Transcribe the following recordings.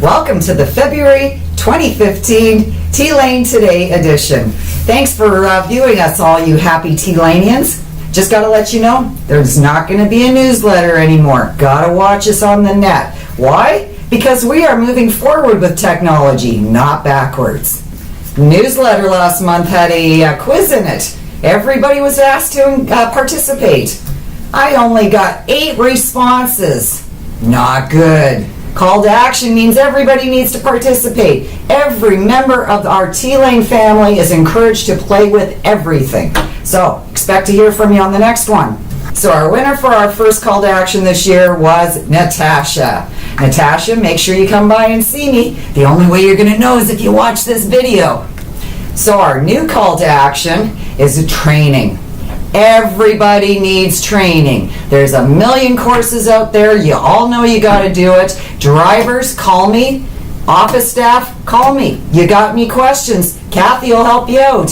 Welcome to the February 2015 T-Lane Today edition. Thanks for viewing us, all you happy T-Lanians. Just got to let you know, there's not going to be a newsletter anymore. Got to watch us on the net. Why? Because we are moving forward with technology, not backwards. Newsletter last month had a quiz in it. Everybody was asked to participate. I only got 8 responses. Not good. Call to action means everybody needs to participate. Every member of our T-Lane family is encouraged to play with everything. So, expect to hear from you on the next one. So our winner for our first call to action this year was Natasha. Natasha, make sure you come by and see me. The only way you're going to know is if you watch this video. So our new call to action is training. Everybody needs training. There's a million courses out there. You all know you got to do it. Drivers, call me. Office staff, call me. You got any questions? Kathy will help you out.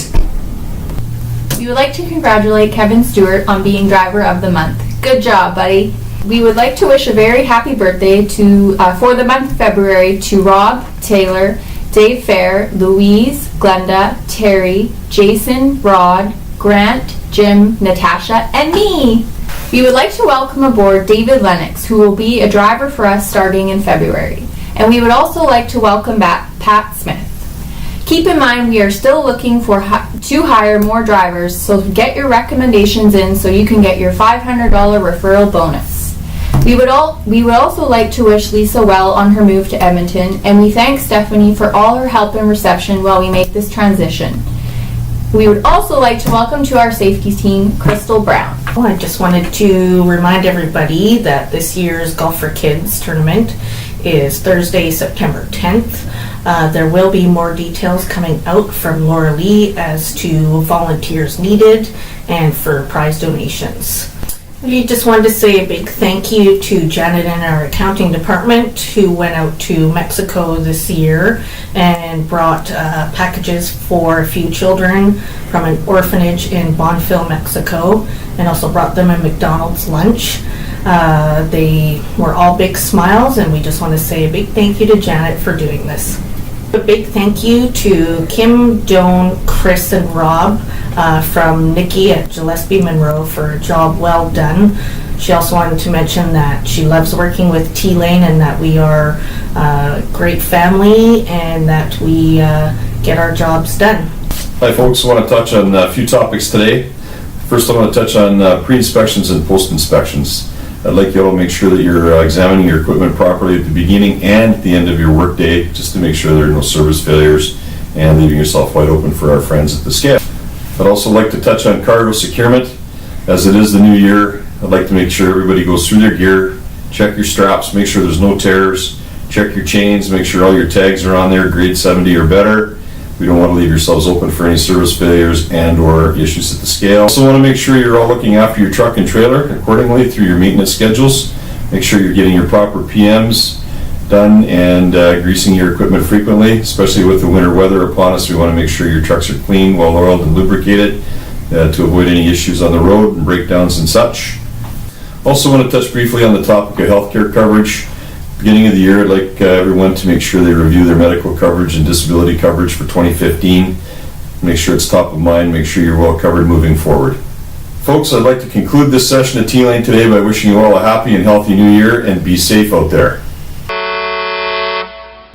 We would like to congratulate Kevin Stewart on being Driver of the Month. Good job, buddy. We would like to wish a very happy birthday for the month of February to Rob, Taylor, Dave Fair, Louise, Glenda, Terry, Jason, Rod, Grant, Jim, Natasha, and me. We would like to welcome aboard David Lennox, who will be a driver for us starting in February. And we would also like to welcome back Pat Smith. Keep in mind we are still looking to hire more drivers, so get your recommendations in so you can get your $500 referral bonus. We would also like to wish Lisa well on her move to Edmonton, and we thank Stephanie for all her help and reception while we make this transition. We would also like to welcome to our safety team, Crystal Brown. I just wanted to remind everybody that this year's Golf for Kids tournament is Thursday, September 10th. There will be more details coming out from Laura Lee as to volunteers needed and for prize donations. We just wanted to say a big thank you to Janet and our accounting department who went out to Mexico this year and brought packages for a few children from an orphanage in Bonfil, Mexico, and also brought them a McDonald's lunch. They were all big smiles, and we just want to say a big thank you to Janet for doing this. A big thank you to Kim, Joan, Chris, and Rob from Nikki at Gillespie Monroe for a job well done. She also wanted to mention that she loves working with T-Lane and that we are a great family and that we get our jobs done. Hi folks, I want to touch on a few topics today. First I want to touch on pre-inspections and post-inspections. I'd like you all to make sure that you're examining your equipment properly at the beginning and at the end of your work day, just to make sure there are no service failures and leaving yourself wide open for our friends at the scale. I'd also like to touch on cargo securement. As it is the new year, I'd like to make sure everybody goes through their gear, check your straps, make sure there's no tears, check your chains, make sure all your tags are on there, grade 70 or better. We don't want to leave yourselves open for any service failures and or issues at the scale. Also want to make sure you're all looking after your truck and trailer accordingly through your maintenance schedules. Make sure you're getting your proper PMs done and greasing your equipment frequently, especially with the winter weather upon us. We want to make sure your trucks are clean, well oiled and lubricated to avoid any issues on the road and breakdowns and such. Also want to touch briefly on the topic of healthcare coverage. Beginning of the year, I'd like everyone to make sure they review their medical coverage and disability coverage for 2015. Make sure it's top of mind, make sure you're well covered moving forward. Folks, I'd like to conclude this session of T-Lane today by wishing you all a happy and healthy new year and be safe out there.